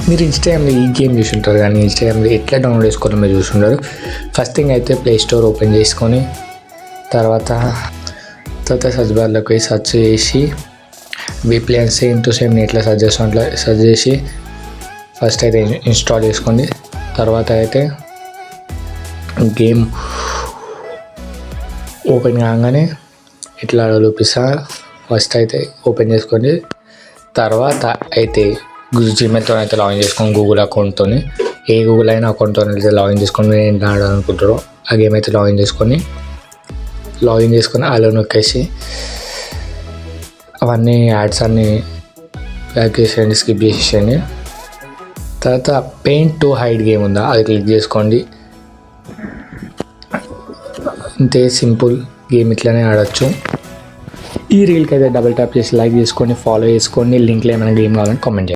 మీరు ఇన్స్టాగ్రామ్లో ఈ గేమ్ చూసుంటారు, కానీ ఇన్స్టాగ్రామ్లో ఎట్లా డౌన్లోడ్ చేసుకోవాలో మీరు చూసుంటారు. ఫస్ట్ థింగ్ అయితే ప్లే స్టోర్ ఓపెన్ చేసుకొని తర్వాత సర్చ్ బార్లోకి పోయి సర్చ్ చేసి VPN సేమ్ టు సేమ్ ఎట్లా సర్చ్ చేస్తాం అట్లా సర్చ్ చేసి ఫస్ట్ అయితే ఇన్స్టాల్ చేసుకోండి. తర్వాత అయితే గేమ్ ఓపెన్ కాగానే ఇట్లా చూపిస్తా, ఫస్ట్ అయితే ఓపెన్ చేసుకోండి. తర్వాత అయితే జీమెయిల్తో అయితే లాగిన్ చేసుకోండి, గూగుల్ అకౌంట్తో. ఏ గూగుల్ అయినా అకౌంట్తో అయితే లాగిన్ చేసుకొని మీరు ఏంటి ఆడాలనుకుంటారో ఆ గేమ్ అయితే లాగిన్ చేసుకొని అలా నొక్కేసి అవన్నీ యాడ్స్ అన్నీ బ్యాక్ చేసేయండి, స్కిప్ చేసేయండి. తర్వాత పెయింట్ టు హైడ్ గేమ్ ఉందా అది క్లిక్ చేసుకోండి. అంతే, సింపుల్ గేమ్ ఇట్లనే ఆడచ్చు. ఈ రీల్కి అయితే డబుల్ ట్యాప్ చేసి లైక్ చేసుకోండి, ఫాలో చేసుకోండి. లింక్లో ఏమైనా గేమ్ కావాలని కామెంట్ చేయండి.